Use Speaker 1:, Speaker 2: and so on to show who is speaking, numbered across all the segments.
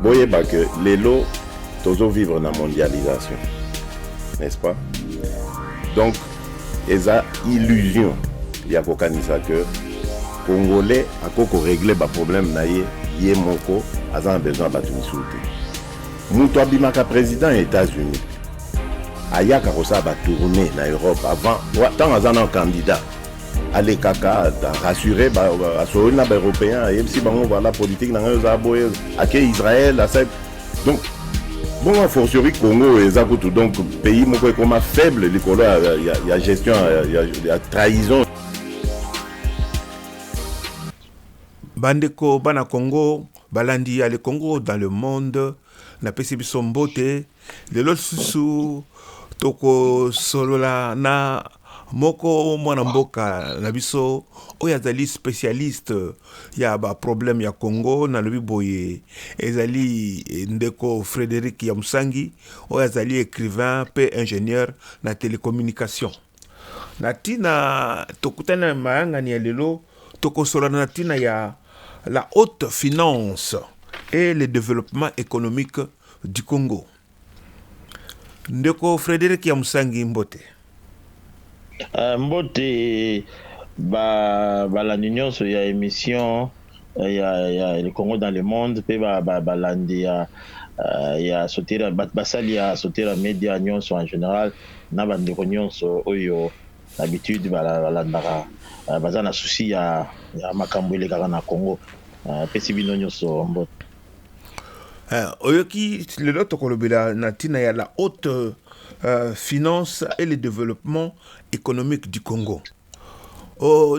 Speaker 1: boyeba que lelo tozo vivre na mondialisation, n'est-ce pas? Donc eza illusion ya kokanisa que congolais akoko régler ba problème na ye moko aza besoin ba tunisouté. Mutu abimaka président des États-Unis ayaka kosa ba tourner na Europe avant tant aza un candidat aller kaka rassurer ba assurer na ba européen et si bango voilà politique na nga za boye ake Israël accepte. Donc bon a fortiori Congo eza kutu donc pays moko comme faible likolo ya gestion ya trahison.
Speaker 2: Bandeko bana Congo balandi ya le Congo dans le monde na pesi biso mbote lelo susu toko solola na moko mwana mboka na biso oyo azali spécialiste ya ba problème ya Congo na lobi boye ezali ndeko Frédéric Yamusangi oyo azali écrivain pe ingénieur na télécommunication na tina tokutana mayangani ya lelo toko solola na tina ya la haute finance et le développement économique du Congo. Ndeko Frédéric Yamusangi mbote.
Speaker 3: Mbote balandi nyonso ya émission ya le Congo dans le monde pe balandi ya sotera basali ya sotera média nyonso en général na bandeko nyonso oyo d'habitude balandaka baza na souci ya makambo elekaka na Congo pesi bino nyonso mbote.
Speaker 2: Oyoki lelo tokolobela na tina ya la haute finance et le développement économique du Congo.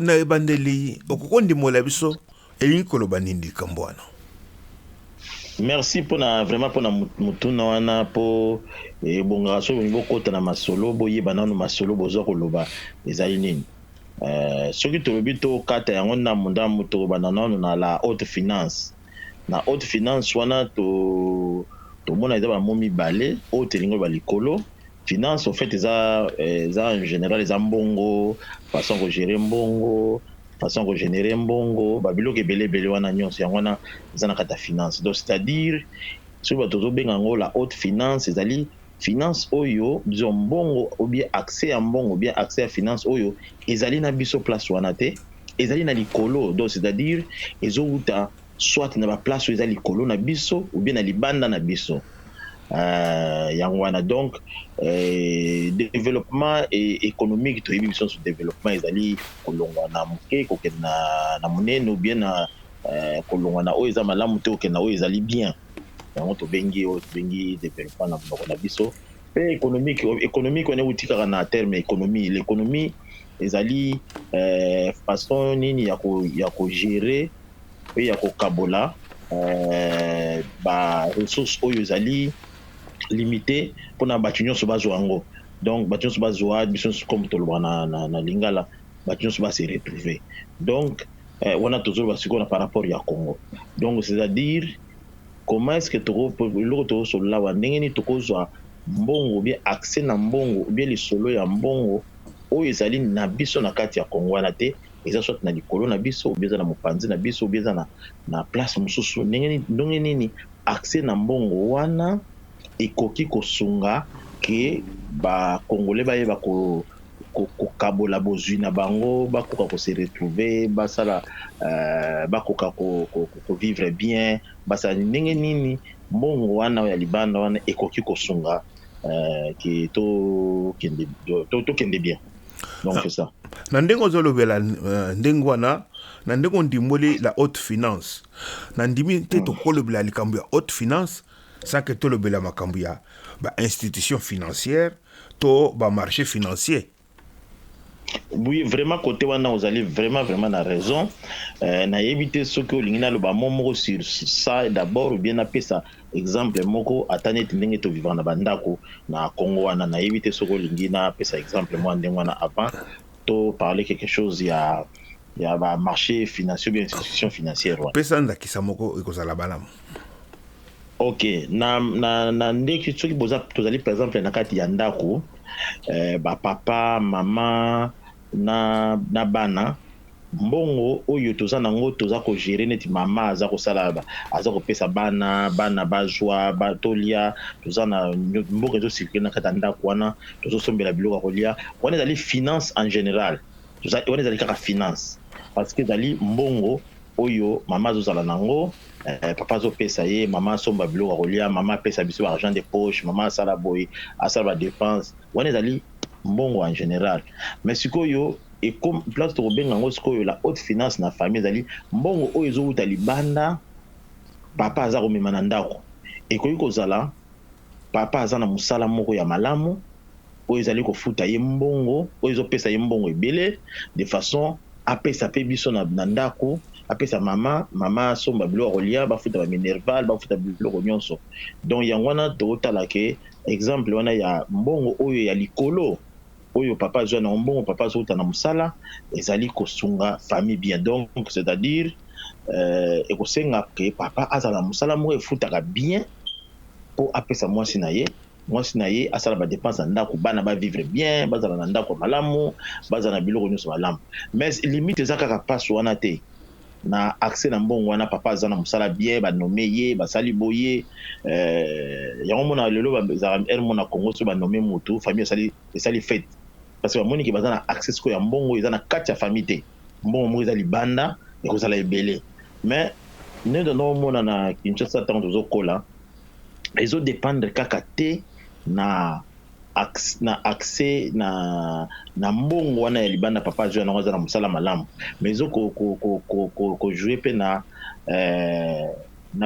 Speaker 2: Na ebandeli okokondi mola biso elingi koloba nindi kambwana.
Speaker 3: Merci vraiment pour mutuna wana po bonga so bo kota na masolo boyeba nanu masolo bozo koloba ezali nini. Soki tolobi to kata yango na munda muto banana na la haute finance. Na haute finance wana to mona eza ba momi balé haute lingo ba likolo. Finance en fait eza en général eza mbongo, façon de gérer mbongo, façon de générer mbongo, ba biloko ebele wana nyonso yango wana eza na kata finance. Donc c'est-à-dire so ba tozo benga ngo la haute finance ezali finance oyo biso mbongo ou bien accès à mbongo ou bien accès à finance oyo ezali na biso place wana te ezali na likolo. Donc c'est-à-dire ezouta soit na ba place ezali likolo na biso ou bien na libanda na biso. Yango wana donc développement économique to yebi biso développement ezali kolongwa na moke kokena na monene ou bien na kolongwa na oyo eza malamu te okena oyo ezali bien. Yango to bengi développement na monoko na biso pe économique on est utikaka na terme économie. L'économie ezali façon nini ya ko gérer pe ya ko kabola ba ressources oyo ezali limité pour na batu nyonso bazwa yango. Donc batu nyonso bazwa biso comme toloba na lingala batu nyonso ba se retrouver. Donc wana tozoloba sikoyo par rapport ya Congo. Donc c'est-à-dire comment est-ce que toko solo wa ndenge ni tokozwa mbongo bien accès na mbongo bien le solo ya mbongo oyo ezali na biso na kati ya Congo wana te eza soit na likolo na biso ou bien na mopanzi na biso ou bien na place mosusu ndenge nini accès na mbongo wana ekoki kosunga ke ba congolais bayeba ko kabola bozwi na bango bakoka ko se retrouver basala bakoka ko vivre bien basala ndenge nini mbongo wana ya libanda wana ekoki kosunga ke to kende bien. Donc c'est ça.
Speaker 2: Na ndengo zolobela ndengo wana na ndengo ndimoli la haute finance na ndimi te to kolobela likambo ya haute finance sans que tolobela makambo ya ba institution financière to ba marché financier.
Speaker 3: Oui, vraiment côté wana vous allez vraiment na raison. Na éviter ce que lingina lo ba momo sur ça d'abord ou bien na pesa exemple moko atanet ndenge to vivre na bandako na Congo wana na éviter ce que lingina pesa exemple moi ndenge wana avant to parler quelque chose ya ba marché financier bien institution financière wana.
Speaker 2: Pesa ndakisa moko ekozala balamu.
Speaker 3: Ok, na ndeki soki boza tozali par exemple na kati ya ndako ba papa mama na bana mbongo oyo toza nango toza ko gérer neti mama aza kosala aza kopesa bana bazwa batolia toza na mboka ezocircule na kati ya ndako wana tozosombela biloko ya kolia wana ezali finance en général wana ezali kaka finance parce que ezali mbongo oyo mama azozala nango papa azopesa ye mama asomba biloko ya kolia mama apesa biso ba argent de poche mama asala boye asala ba dépense wana ezali mbongo en général mais sikoyo et comme place tokobenga yango sikoyo la haute finance na famille ezali mbongo oyo ezowuta libanda papa aza komema na ndako ekoki kozala papa aza na mosala moko ya malamu oyo ezali kofuta ye mbongo oyo ezopesa ye mbongo ebele de façon apesa mpe biso na ndako apesa mama asomba biloko kolia bafuta baminerval bafuta biloko nyonso donc yango wana tokotala ke exemple wana ya mbongo oyo ya likolo oyo papa azwa na mbongo papa azouta na mosala ezali kosunga famille bien donc c'est-à-dire ekosenga ke papa azala na mosala moko efutaka bien po apesa mwasi na ye asala badepense na ndako bana bavivre bien bazala na ndako malamu bazala na biloko nyonso malamu mais limite eza kaka mpasi wana te na accès na mbongo wana papa aza na mosala bien banome ye basali boye yango mona lelo bazala ere mona Congo so banome motu famille esali fête parce que bamoni ke baza na accès sikoyo ya mbongo eza na kati ya famille te mbongo moko eza libanda ekozala ebele mais ndenge naomona na Kinshasa ntango tozokola ezodépendre kaka te na accès na mbongo wana ya libanda papa azwa yango aza na mosala malamu mais ezokojouer mpe na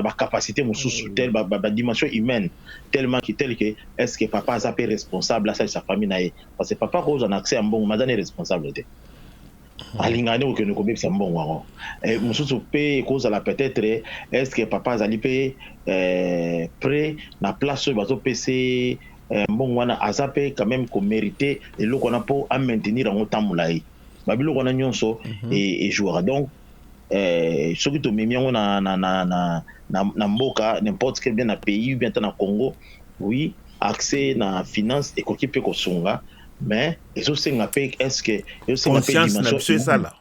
Speaker 3: bacapacité mosusu tel badimension humaine tellement que est-ce que papa aza mpe responsable asalisa famille na ye parce que papa kozwa na accès ya mbongo maza ne responsable te alingani okende kobebisa mbongo yango mosusu mpe ekozala peut-être est-ce que papa azali mpe prêt na place oyo bazopese mbongo wana aza mpe quand même komérite eloko wana mpo amaintenir yango ntan molai babiloko wana nyonso ejouera donc soki tomemi yango na mboka n'importe quel bien na pays bien ta na Congo oui accès na finance ekoki mpe kosunga mais ezosenga mpe est-ce ezosenga mpe dimension
Speaker 2: esala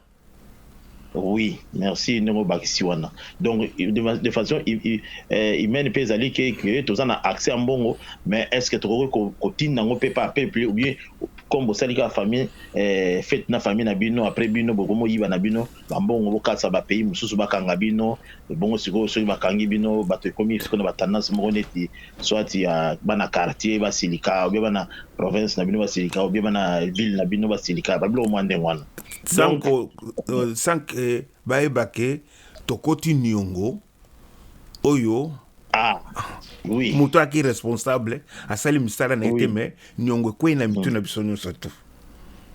Speaker 3: oui merci ndenge bakisi wana donc de façon humaine mpe ezali ke toza na accès ya mbongo mais est-ce que tokoki kotinda yango mpe pa peuple ou bien comme bosali kaka famille fête na famille na bino après bino bokomoyiba na bino bambongo bokatisa bapays mosusu bakanga bino bongo sikoyo soki bakangi bino bato ekomi sikoyo na batendance moko neti soit ya bana quartier basilika obie bana province na bino basilika obie bana ville na bino basilika babiloko mwa ndenge wana
Speaker 2: sank bayeba ke tokoti niongo oyo
Speaker 3: oui
Speaker 2: moto aki responsable asali misala na ete mais niongo ekwei na mitu na biso nyonso tu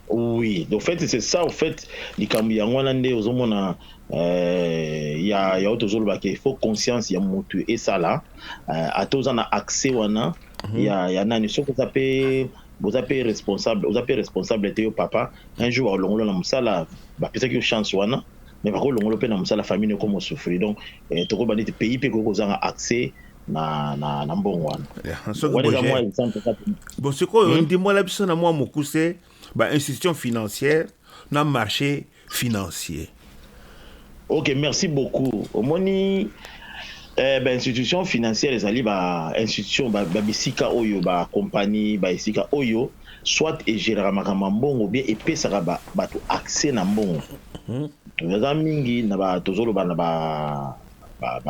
Speaker 3: oui donc en fait c'est ça en fait likambo yango wana nde ozomona ya oyo tozoloba ke il faut conscience ya motu esala ata oza na accès wana ya nani soki oza pe responsable te yo papa un jour bakolongola na mosala bapesaki yo chance wana mais bakolongola mpe na mosala famille ekoma osouffrir donc tokoba neti pays mpe koki kozanga accès na mbongo wana
Speaker 2: bon sikoyo ndimbola biso na mwa mokuse institution financière na marché financier.
Speaker 3: Ok, merci beaucoup. Omoni institution financière ezali institution bisika oyo compagnie bisika oyo soit egérera makambo mbongo bien epesaka bato accès na mbongo. Toza mingi na tozoloba na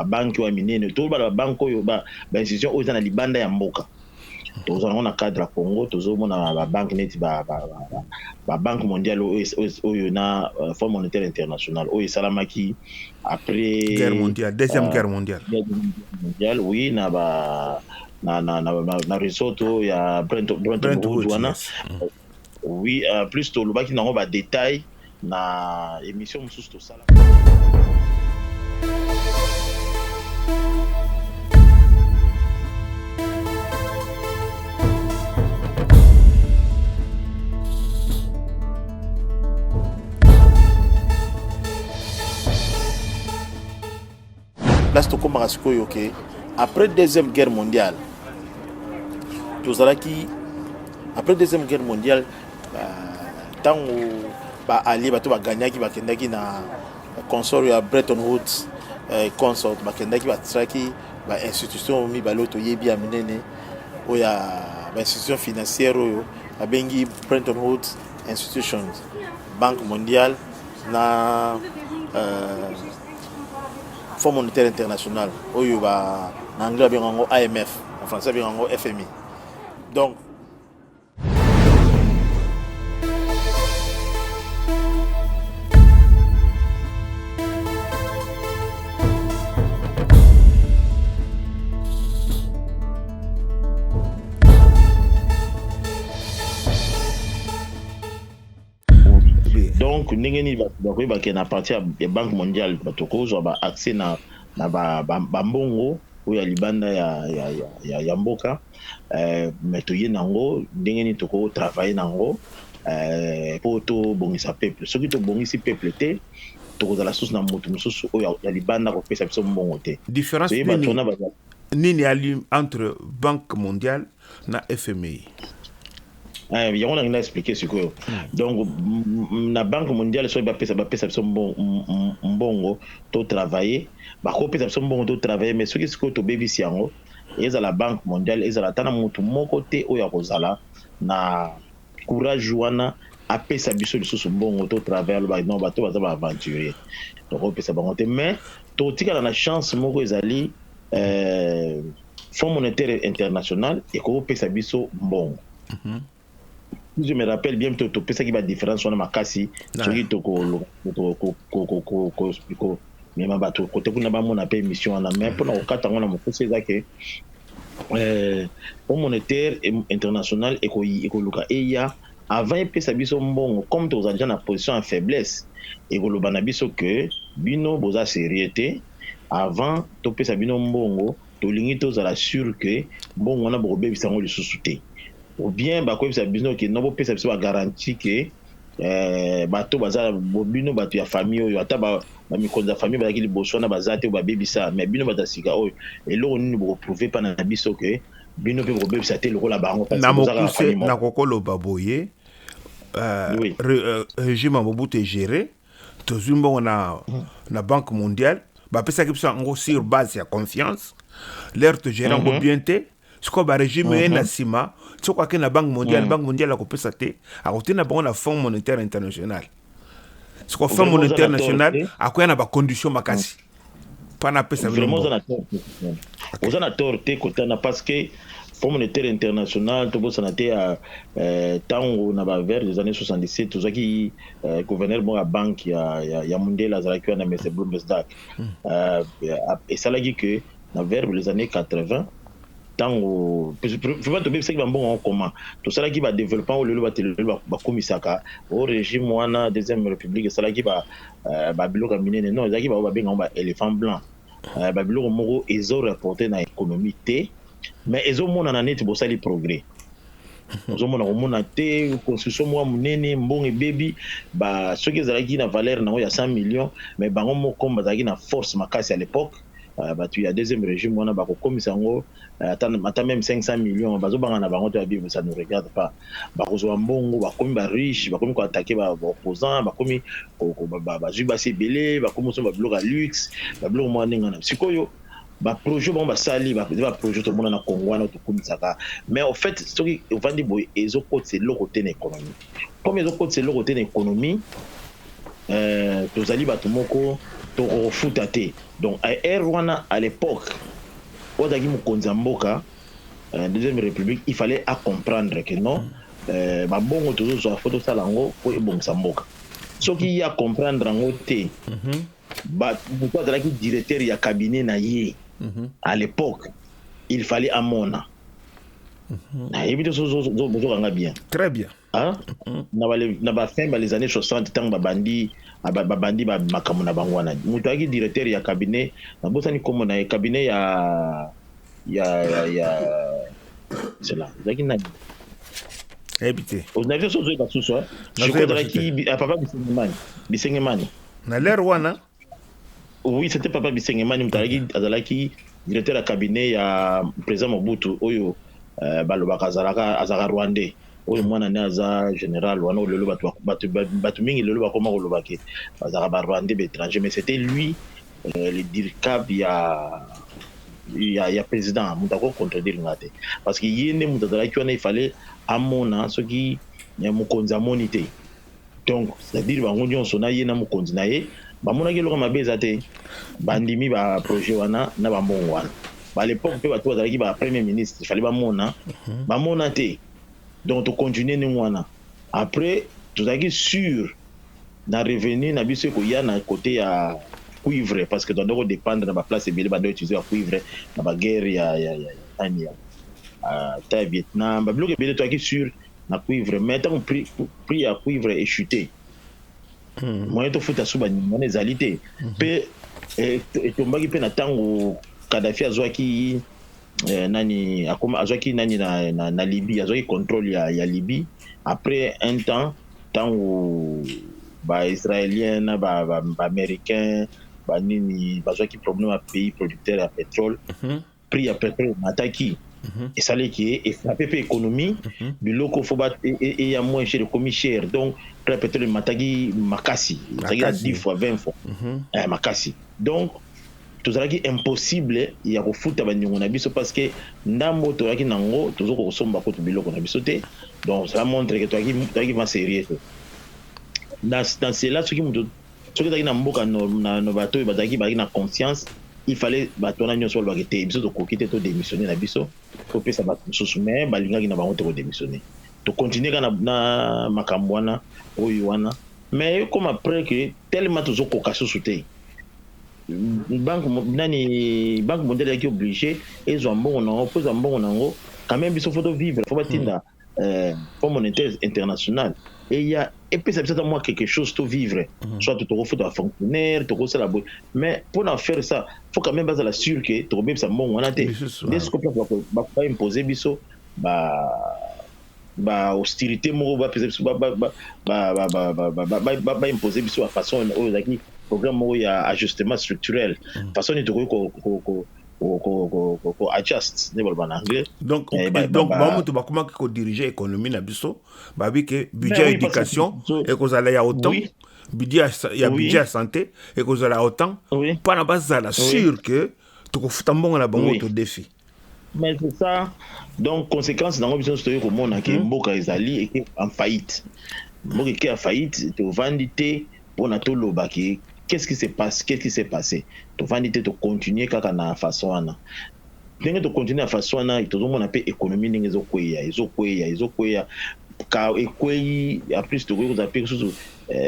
Speaker 3: banki wa minene tozoloba banki oyo institution oyo eza na libanda ya mboka. Tozana na cadre ya Congo tozomona banque neti banque mondiale oyo na Fonds monétaire international oyo esalamaki après
Speaker 2: guerre mondiale deuxième guerre mondiale
Speaker 3: oui na resort ya Brentwood wana oui plus tolobaki nango ba détail na émission mosusu tosala.
Speaker 4: Place tokomaka sikoyo ke après deuxième guerre mondiale tozalaki après deuxième guerre mondiale ntango baallié bato baganyaki bakendaki na consort ya Bretton Woods consort bakendaki batraki bainstitution mibale oyo toyebi ya minene oyo ya bainstitution financière oyo babengi Bretton Woods institutions, Banque mondiale na Fonds monétaire international oyo na anglais babenga yango AMF, en français babenga yango FMI. Donc
Speaker 3: donc ndenge nini bakoki bakende na partir ya banque mondiale batokozwa baaccès na bambongo oyo ya libanda ya mboka me toye nango ndenge nini tokotravaille nango mpo tobongisa peuple. Soki tobongisi peuple te tokozala susu na motu mosusu oyo ya libanda kopesa biso mbongo te.
Speaker 2: Différence nini ali entre banque mondiale na FMI?
Speaker 3: yango na ngina expliquer sikoyo. Donc na banque mondiale so bapesa biso mbongo to travailler bakopesa biso mbongo to travailler, mais soki sikoyo tobebisi yango ezala banque mondiale ezala tana motu moko te oyo akozala na courage wana apesa biso lisusu mbongo to travailler aloba non bato baza baaventurier donc opesa bango te. Mais totikala na chance moko ezali Fonds monétaire international ekopesa biso mbongo. Je me rappelle bien que tu as une différence sur ma casse. Mais mission mais pour le cas Fonds monétaire international et avant pesa biso mbongo comme tu as déjà en position en faiblesse et que que bino boza sérieuté avant tu pesa bino mbongo to lingi to za sûr que mbongo na bobe bisango le sous-souté ou bien bakoyebisa bino ke no bopesa biso bagaranti ke bato baza bino bato ya famille oyo ata bamikonzi ya famille bazalaki liboso wana baza te babebisa, mais bino bazasika oyo eloko nini bokoprouve mpa na biso ke bino mpe bokobebisa te lokola bango
Speaker 2: na mokuse na kokoloba boye régime ya Mobutu egéré tozwi mbongo na banque mondiale bapesaki biso yango sur base ya confiance l'air togéré yango bien te sikoyo barégime ye na nsima soko ake na banque mondiale akopesa te akotina bango na Fonds monétaire international. Sikoyo Fonds monétaire national akoya na bacondition makasi mpana apesa
Speaker 3: oza na tort te kotana parce que Fonds monétaire international tobosana te ntango na bavers des années 77 tozwaki gouverneur moko ya banque ya mondele azalaki wana M. Bloomberg esalaki ke na vers les années 80 tango vraiment tobebisaki bambongo en commun tosalaki badéveloppement oyo lelo batelelo bakomisaka au régime wana deuxième république esalaki babiloko ya minene non ezalaki bao babengango baéléphant blanc babiloko moko ezoreporte na économie te mais ezomonana neti bosali progrès ozomona komona te construction moko monene mbongo ebebi soki ezalaki na valeur nango ya 100 millions mais bango moko bazalaki na force makasi à l'époque bato ya deuxième régime wana bakokomisa yango ata même 500 millions bazobanga na bango te babible ça ne regarde pas bakozwa mbongo bakomi bariche bakomi koatake baopposant bakomi bazwi basi ebele bakomi oso babiloko ya luxe babiloko mwa ndenge wana sikoyo baprojet bango basali baprojet tomona na Congo wana tokomisaka mais en fait soki ovandi boye ezokotisa eloko te na économie comme ezokotisa eloko te na économie tozali bato moko tokofuta te. Donc à Rwanda à l'époque ozaki mokonzi ya mboka deuxième république il fallait à comprendre que non babongo tozozwa fo tosala yango po ebongisa mboka soki ya comprendre yango te moto azalaki directeur ya cabinet na ye à l'époque il fallait amona nayebi te bozokanga bien
Speaker 2: très bien
Speaker 3: na bafin les années 60 ntango babandi makambo na bango wana moto ayaki directeur ya cabinet nabosani kombo na ye cabinet ya cela ezalaki nani
Speaker 2: ebite
Speaker 3: onavi so ozoyeba susu ezalaki papa Bisengemani
Speaker 2: na lere wana
Speaker 3: oui c'était papa Bisengemani moto azalaki directeur ya cabinet ya président Mobutu oyo balobaka azalaka rwandais oyo mwana ne aza général wana lelo bato mingi lelo bakoma koloba ke bazalaka barwandais baétranger, mais c'était lui le diricab ya président moto akocontredire nga te parce que ye nde moto azalaki wana ifale amona soki mokonzi amoni te. Donc c'est-à-dire bango nyonso na ye na mokonzi na ye bamonaki eloko mabe eza te, bandimi baprojet wana na bambongo wana. À l'époque mpe bato bazalaki bapremier ministre ifale bamona bamona te. Donc tocontinue ndenge wana. Après tozalaki sûr na revenu na biso ekoya na côté ya cuivre parce que tondoko dépendre na baplace ebele bado utiliser ya cuivre na baguerre ya ta Vietnam babiloko ebele toyaki sûr na cuivre, mais ntango prix ya cuivre echuté moyen tofuta so banyama ezali te mpe etombaki mpe na ntango Kadhafi azwaki azwaki nani na Libye, azwaki contrôle ya Libye. Après un temps ntango baisraélien na baaméricain banini bazwaki problème ya pays producteur ya pétrole, prix ya pétrole mataki esaleki efrape mpe économie, biloko fo eya moins cher ekomi cher, donc prix ya pétrole mataki makasi ezalaki 10 fois 20 fois makasi. Donc tozalaki impossible ya kofuta baniongo na biso parce que ndambo toyaki nango tozoko kosomba ko biloko na biso te. Donc ça montre que toyaki ma sérieux te. Dans cela soki tozalaki na mboka no bato bazalaki na conscience, il fallait bato na nyonso balobaki te biso tokoki te to démissionner na biso topesa bato mosusu, mais balingaki na bango te kodémissionner, tocontinue kaka na makambo wana oyo wana. Mais comme après que tellement tozokoka susu te, banque mondiale est obligée et ils ont bon nango quand même biso faut vivre, faut batinda Fonds monétaire international et il y a et puis ça peut être moi quelque chose to vivre, soit tu te refais un fonctionnaire tu refais la mais pour en faire ça faut quand même baser la sûr que tu remets ça bon on a des ce qu'on peut pas imposer biso hostilité moko ba imposer biso la façon aux programme où il y a ajustement structurel façon de ko adjust ne bolba na anglais.
Speaker 2: Donc bamutu bakoma ko diriger économie na biso babi ke budget éducation et ko zala ya autant budget ya budget santé et ko zala autant pas na base la sûr que to ko futa mbongo na bango to défi.
Speaker 3: Mais c'est ça, donc conséquence dans l'option story comme on a que mboka ezali et en faillite, mboka qui a faillite to vandité pour na to lobaki. Qu'est-ce qui s'est passé? Tu vas dire de continuer kaka na façon ana. Ndenge to continuer na façon ana, to zo mona pe économie ndenge ezokweya ka ekweyi ya plus to ko za pe so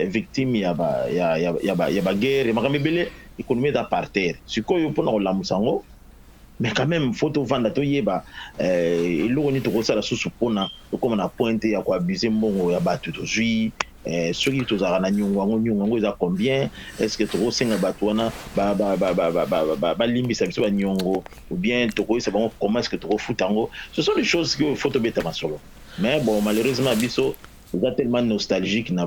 Speaker 3: victime ya ba guerre makambe bele économie da par terre. Sikoyo pona ko lamusango, mais quand même faut to vanda to yeba eloko ni to ko sala susu pona to comme na pointe ya ko abuser mbongo ya batu to zui. Ceux qui tous à nyongo ils a combien est-ce que trop singa batwana ba limbi ça biso ba nyongo ou bien toko c'est bon comment est-ce que trop futango, ce sont des choses que faut te beta masolo. Mais bon malheureusement biso ils a tellement nostalgique na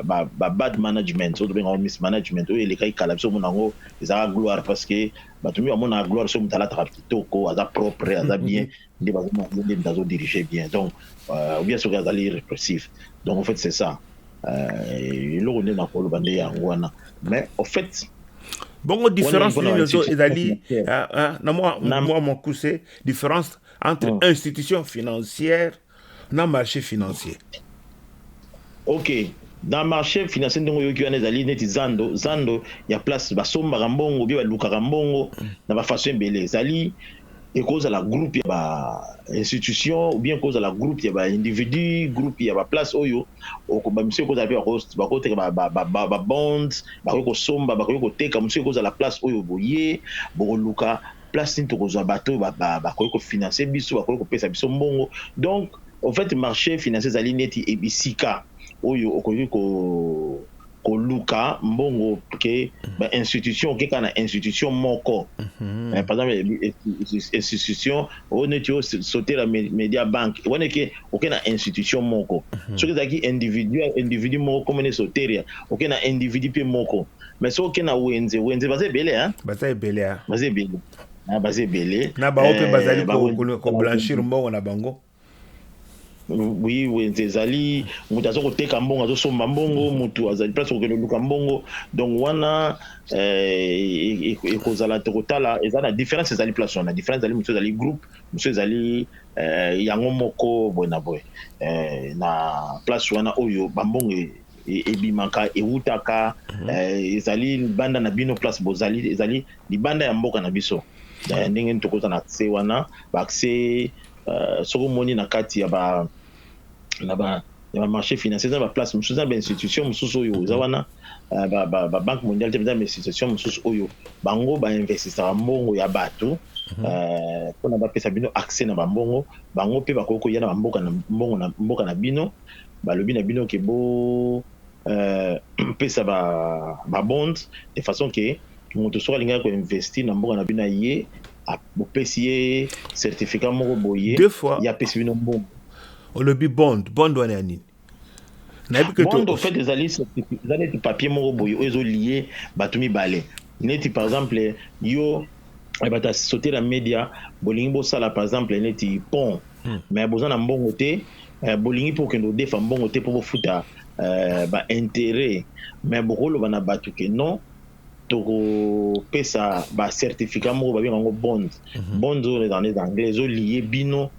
Speaker 3: bad management ou bien mismanagement ou les cas kala biso monango ils a gloire parce que batumi wa mona gloire so mutala kitoko aza propre aza bien des bazoma diriger bien, donc ou bien ce gars d'aller répressif. Donc en fait c'est ça l'on est dans le bandé yangoana, mais en fait
Speaker 2: bon différence ezali na moi mon coup c'est différence entre institution financière na marché financier.
Speaker 3: OK, dans le marché financier ndongo yoki wana ezali neti zando ya place basomba rambongo bien baluka rambongo na ba façon belé ezali et cause à la groupe ya ba institution ou bien cause à la groupe ya ba individu groupe ya ba place oyo ba monsieur cause apie ba ko teka ba bonds ba ko somba ba ko teka monsieur cause à la place oyo boye bo luka place ni to cause bato ba ko financer biso ba ko pesa biso mbongo. Donc en fait marché financier zali neti ebisika oyo okoki ko luka mbongo ke ba institution ke kana institution moko par exemple institution on est sauter la media bank on est ke okena institution moko so ke zaki individu moko comme ne sauter okena individu pe moko, mais so okena wenze baze belé
Speaker 2: na ba ope bazali ko blanchir mbongo na bango.
Speaker 3: oui wenze ezali moto aza koteka mbongo azosomba mbongo moto azali place kokende luka mbongo donc wana ekozala tokotala eza na différence ezali place wana différence ezali mosusu ezali groupe mosusu ezali yango moko boye na boye na place wana oyo bambongo ebimaka ewutaka ezali libanda na bino place bozali ezali libanda ya mboka na biso ndenge tokoza na accès wana accès soki omoni na kati ya ba marché financier eza baplace mosusu eza bainstitution mosusu oyo eza wana babanque mondiale te eza bainstitution mosusu oyo bango bainvestisaka mbongo ya bato mpona bapesa bino accès na bambongo bango mpe bakoki koya na mboka na bino balobi na bino ke bo pesa babond de façon ke moto soki alingaki koinvestir na mboka na bino ye bopesi ye certificat moko boye ya apesi bino mbongo
Speaker 2: olobi bond wana ya nini
Speaker 3: bond au fait ezali neti papier moko boye oyo ezolie bato mibale neti par exemple yo bato asote na media bolingi bosala par exemple neti pont mais boza na mbongo te bolingi mpo okende odefa mbongo te mpo bofuta baintérêt mais bokoloba na bato ke non tokopesa bacertificat moko babenga yango bond bond oyo dans les anglais ezolie bino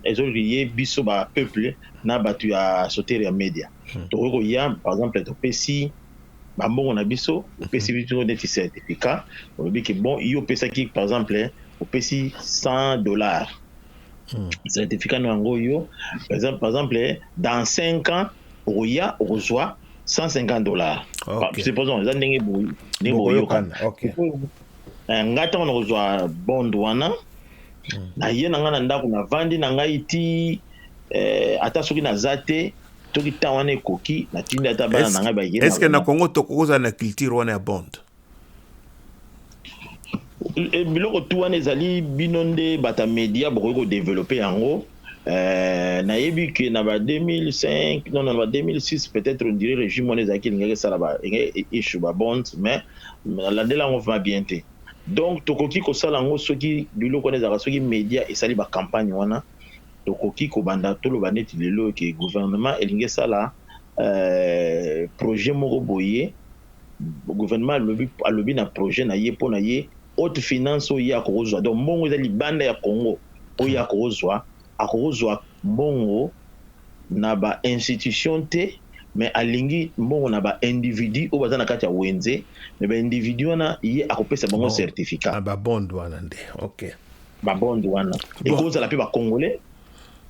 Speaker 3: ezolie biso bapeuple na bato ya sotere ya media tokoki koya par exemple topesi bambongo na biso opesi biso neti certificat olobi ke bon yo opesaki par exemple opesi $100 certificat na yango oyo par exemple dans 5 ans okoya okozwa $150 supposons eza ndenge boyokana ngai ntango nakozwa bond wana naye na ngai na ndako navandi na ngai ti ata soki naza te toki ntan wana ekoki natindi ata bana na ngai bayekeli
Speaker 2: estce na Congo tokozala na culture wana ya bond
Speaker 3: biloko tu wana ezali bino nde bata media bokoki kodevelope yango nayebi ke na ba 2005 non na ba 2006 peut-être on dirait régime wana ezalaki elingaki esala issue ba bond mais nalandela yango va bien te donc tokoki kosala yango soki biloko wana ezalaka soki media esali bacampagne wana tokoki kobanda toloba neti lelo ke gouvernement elingi esala projet moko boye gouvernement alobi na projet na ye mpo na ye haute finance oyo ye akokozwa donc mbongo eza libanda ya Congo oyo akokozwa mbongo na bainstitution te mais alingi mbongo na baindividu oyo baza na kati ya wenze mais baindividu wana ye akopesa bango certificat
Speaker 2: babond wana nde ok
Speaker 3: babond wana ekozala mpe bacongolais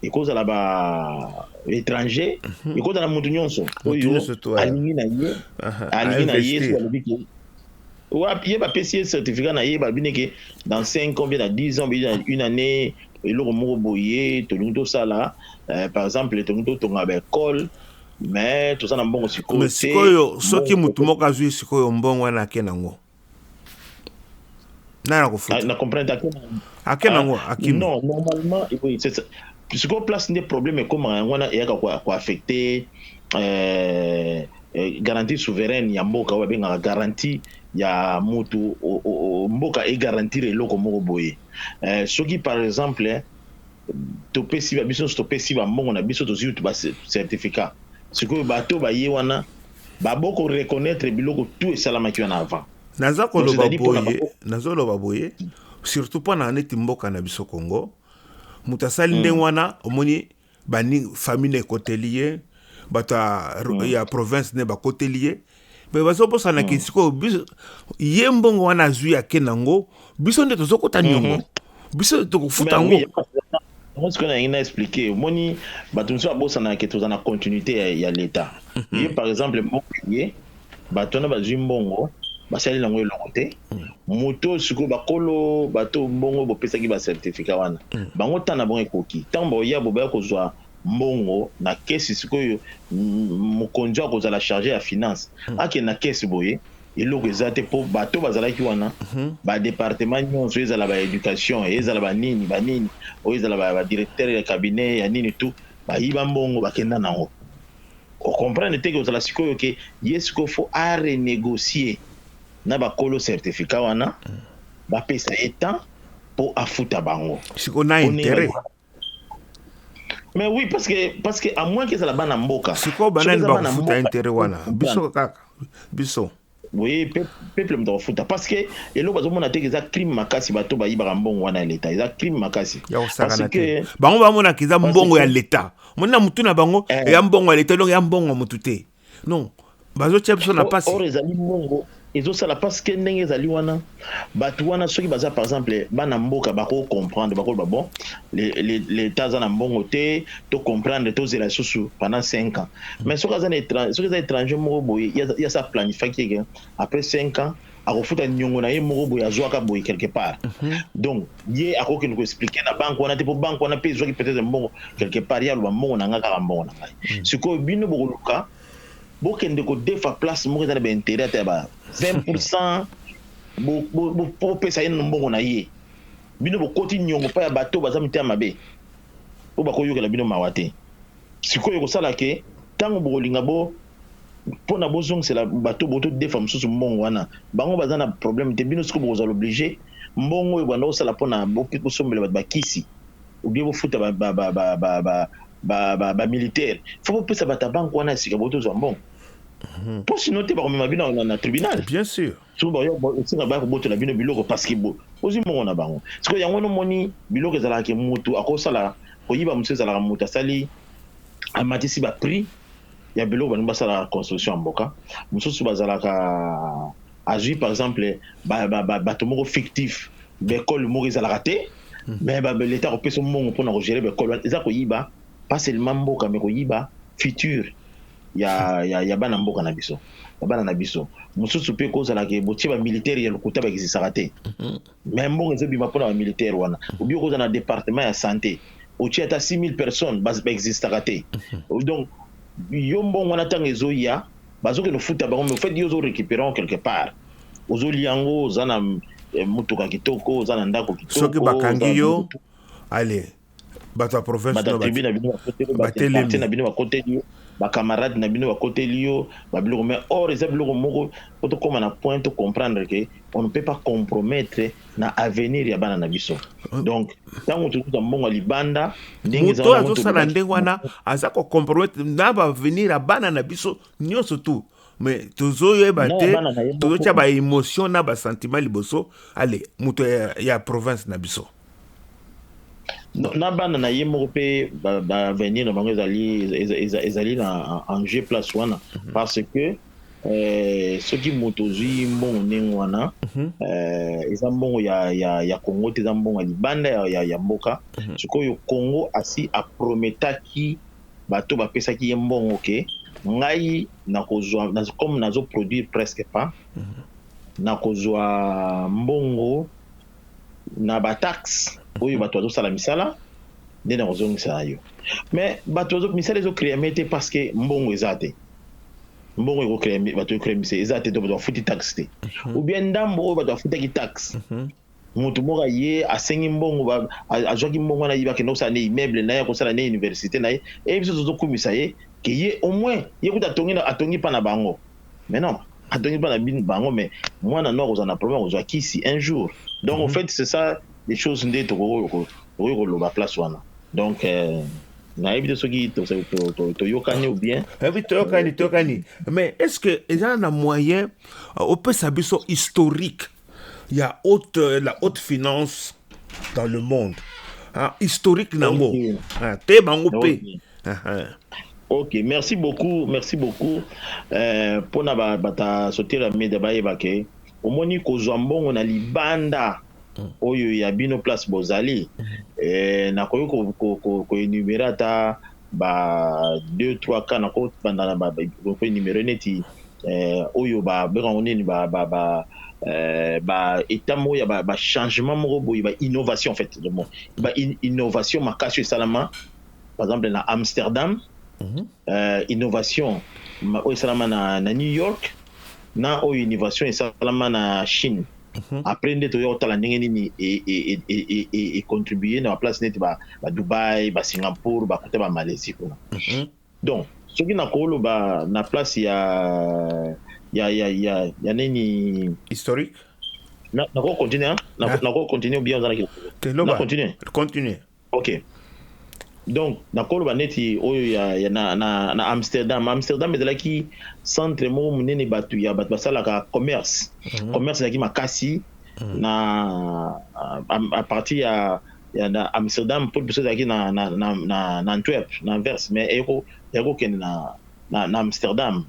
Speaker 3: ekozala baétranger ekozala motu nyonso oyo alingi na ye alobi ke ye bapesi ye certificat na ye balobi neke dans 5 ans bien na 10 ans bien une année eloko moko boye tolingi tosala par exemple tolingi totonga baekole mais toza na mbongo sikoyo te
Speaker 2: sikoyo soki motu moko azwi sikoyo mbongo wana ake nango nana kofuta
Speaker 3: na comprendre
Speaker 2: ake nango akimi
Speaker 3: non normalement sikoyo place nde problème ekomaka yango wana eyaka koaffecte garantie souveraine ya mboka oyo babengaka garantie ya mutu mboka egarantire eloko moko boye soki par exemple topesi biso topesi bambongo na biso tozwi tu bacertificat sikoyo bato baye wana baboko reconnaître biloko tu esalamaki wana avant
Speaker 2: nazoloba boye surtout mpona neti mboka na biso Congo moto asali ndenge wana omoni bani famille ekoteli ye bato ya province ne bakoteli ye me bazobosana ke sikoyo biso ye mbongo wana azwi ake nango biso nde tozokota niongo biso tokofuta yango
Speaker 3: ce qu'on a expliqué moni bato mosusu babosana ke toza na continuité ya l'état ye par exemple mbongo ye bato wana bazwi mbongo basali nango eloko te moto sikoyo bakolo bato mbongo bopesaki bacertificat wana bango ntana bango ekoki ntango baoya bobaya kozwa mbongo na kesi sikoyo mokonzi akozala chargé ya finance ake na kesi boye eloko eza te mpo bato bazalaki wana badepartement nyonso ezala baéducation ezala banini oyo ezala badirecteur ya cabinet ya nini tu bayiba mbongo bakenda nango okomprendre te ke ozala sikoyo ke ye sikoyo fo arenégocier na bakolo certificat wana bapesa ye temps mpo afuta bango
Speaker 2: sikoyo na intérêt
Speaker 3: Mais oui, parce que à moins que ça la bana mboka.
Speaker 2: sikoyo banani bakufuta intere wana biso kaka biso
Speaker 3: Oui, peuple mtafuta parce que elo bazomona te eza crime makasi bato bayibaka mbongo wana ya leta eza crime makasi
Speaker 2: ya kosakana te bango bamonaka eza mbongo ya leta mona mutu na bango ya mbongo ya leta donc ya mbongo mutu te non bazotia biso na pasi
Speaker 3: or ezali mbongo ezosala parce que ndenge ezali wana bato wana soki baza par exemple bana mboka bakocomprendre bakoloba bon l'état aza na mbongo te tocomprendre tozela lisusu pendant 5 ans mais soki eza étranger moko boye ya sa planifiaki ke après 5 ans akofuta niongo na ye moko boye azwaka boye quelque part donc ye akokende koexplike na banque wana te po banque wana mpe ezwaki peut-être mbongo quelque part ye aloba mbongo na nga kaka mbongo na ngai sikoyo bino bokoluka bokende kodefa place moko eza na baintérêt ata ya ba 20% bopesa ye mbongo na ye bino bokoti niongo mpa ya bato baza mitema mabe po bakoyokela bino mawa te sikoyo kosala ke ntango bokolinga mpona bozongisela bato botodefa mosusu mbongo wana bango baza na problème te bino sikoyo bokozala oblige mbongo oyo banda kosala mpona bosombela bato bakisi obie bofuta bamilitaire fo bopesa bato ya banke wana ya sika botozwa mbongo mpo sino te bakomema bino na tribunal
Speaker 2: bien sûr
Speaker 3: soki bakobotola bino biloko parce que ozwi mbongo na bango sikoyo yango nomoni biloko ezalaka ke motu akosala koyiba mosu ezalaka motu asali amatisi baprix ya biloko baningi basalaka construction ya mboka mosusu bazalaka azwi par exemple bato moko fictif baekole moko ezalaka te mais leta akopesa mbongo mpona kogere baekole wana eza koyiba pas seulement mboka mais koyiba futur ya bana mboka na biso ya bana na biso mosusu mpe kozalaka botie bamilitaire ya lokuta baexistaka te mais mbongo ezobima mpona bamilitaire wana obi okoza na département ya santé otie ata 6000 personnes baexistaka te donc yo mbongo wana ntango ezoya bazokende ofuta bango mais ofait yo ozorécupérer quelque part ozolia yango oza na motuka kitoko oza na ndako kitoko
Speaker 2: soki bakangi yo ale bato ya province
Speaker 3: batelemi na bino bakoteli yo bacamarade na bino bakoteli yo babiloko mais or eza biloko moko po tokóma na point tocomprendre ke on ne peut pas compromettre na avenir ya bana na biso donc ntango tozuza mbongo ya libanda
Speaker 2: moto azosala ndenge wana aza kocompromettre na baavenir ya bana na biso nyonso tu mais tozoyeba te tozotia baémotion na basentiment liboso ale moto ya province na biso
Speaker 3: na bana na ye moko mpe baavenir na bango ezali na enjeu place wana parce que soki moto ozwi mbongo ndenge wana eza mbongo ya Congo te eza mbongo ya libanda ya mboka sikoyo Congo asi aprometaki bato bapesaki ye mbongo ke ngai nakozwa comme nazoproduire presque pas nakozwa mbongo na bataxe oyo bato bazosala misala nde nakozongisa yo mais bato misala ezocréame te parce que mbongo eza te mbongo ekocréame bato ecréame eza te to bato bafuti taxe te ou bien ndambo oyo bato bafutaki taxe moto moko ye asengi mbongo azwaki mbongo wana ye bakende kosala ne immeuble na ye akosala ne université na ye e biso tozokumisa ye ke ye au moins ye kuta atongi mpa na bango mais non atongi mpa na bango mais mwana no akozala na problème akozwa kisi un jour donc en fait c'est ça des choses nde tokoki koloba place wana donc nayebi te soki toyokani ou bien
Speaker 2: oui toyokani mais est-ce que eza na moyen opesa biso historique ya la haute finance dans le monde historique nango te bango pe
Speaker 3: ok merci beaucoup mpona bata sotela mede bayeba ke omoni kozwa mbongo na libanda oyo ya bino place bozali nakoki koenumere ata ba 2-3 cas nakobanda na koenumere neti oyo babengango nini état moko ya changement moko boye innovation en fait innovation makasi esalama par exemple na Amsterdam innovation oyo esalama na New York na oyo innovation esalama na Chine après nde toya kotala ndenge nini econtribue na baplace neti Dubai Singapour bakote Malaisie kuna donc soki nakoloba na place ya nini
Speaker 2: historique
Speaker 3: nako continuer bien ozalaki
Speaker 2: continue
Speaker 3: ok donc nakoloba neti oyo ya na Amsterdam ezalaki centre moko monene bato basalaka commerce ezalaki makasi na à partir ya na Amsterdam pour biso ezalaki na Antwerp na Anvers mais ekokende na Amsterdam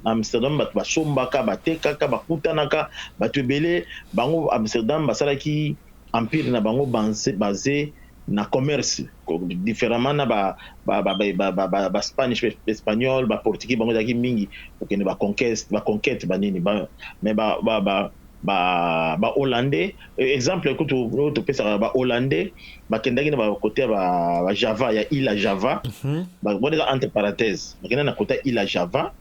Speaker 3: bato basombaka batekaka bakutanaka bato ebele bango Amsterdam basalaki empire na bango basé na commerce différemment na ba Spanish espagnol ba portugais bango ezalaki mingi okende ba conquête banini mais ba hollandais exemple écoute to pesa ba hollandais bakendaki na ba côté ba Java ya île Java ba boneza entre parenthèses bakenda na côté île Java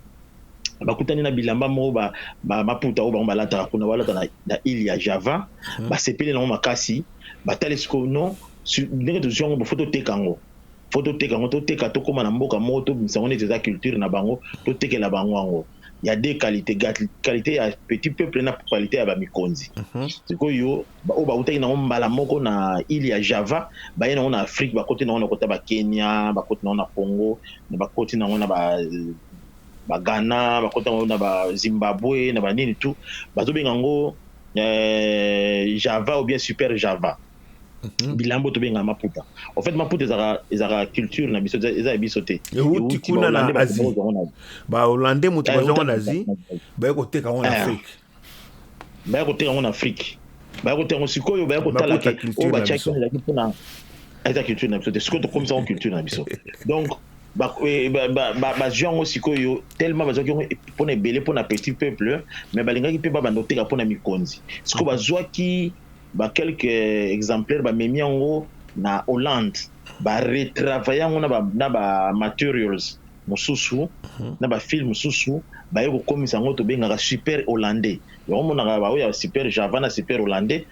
Speaker 3: bakutani na bilamba moko maputa oyo bango balataka kuna balata na île ya Java basepeli nango makasi batali siko non ndenge tozongo bafoto tekango toteka tokóma na mboka moko tobisango neti eza culture na bango totekela bango yango ya deux qualité ya petit peuple na qualité ya bamikonzi sikoyo oyo bautaki nango mbala moko na île ya Java baye nango na Afrique bakoti nango na kota bakenya bakoti nango na Congo bakoti nango na Ghana bakoti nango na Zimbabwe na banini tout bazobenga yango Java ou bien Super Java bilambo tobenga maputa en fait maputa ezaka culture na biso eza biso te
Speaker 2: euti kuna na Asie ba hollandais mutu bazonga na Asie baye koteka ngo na Afrique
Speaker 3: baye koteka ngo na Afrique baye koteka ngo sikoyo baye kotala ke o ba chaki na mpona eza culture na biso te sikoyo comme ça culture na biso donc ba jongo sikoyo tellement bazwaki ngo mpona ebele mpona petit peuple mais balingaki mpe babandoteka mpona mikonzi sikoyo bazwaki quelques exemplaires bamemi yango na Hollande retravaille yango na ba materials mosusu na ba film mosusu baye kokomisa yango tobengaka super hollandais yango monaka baoyo ya super Java na super hollandais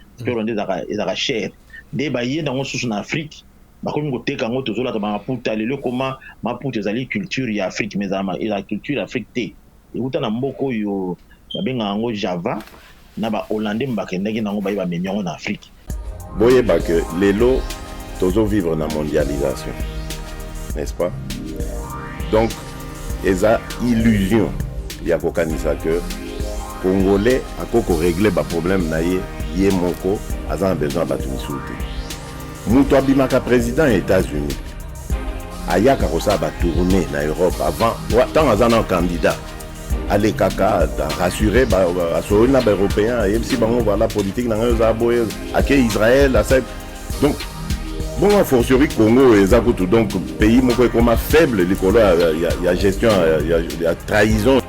Speaker 3: ezaka cher nde baye nango susu na Afrique bakomi koteka yango tozolaka bamaputa lelo koma maputa ezali culture ya Afrique mais eza culture ya Afrique te ekuta na mboka oyo babengaka yango Java na ba hollandais mbakendaki nango baye bamemi yango na Afrique
Speaker 1: boyeba que lelo tozo vivre na mondialisation n'est-ce pas donc eza illusion ya kokanisa que congolais akoko régler ba problème na ye moko aza besoin bato misusu te mutu abimaka président ya États-Unis ayaka kosala batourné na Europe avant tant aza na candidat aller kaka rassurer assuré na européen et si bango voilà politique na ngayo za boye ake Israël donc bon a fortiori Congo et Zakutu donc pays moko comme faible likolo ya gestion ya trahison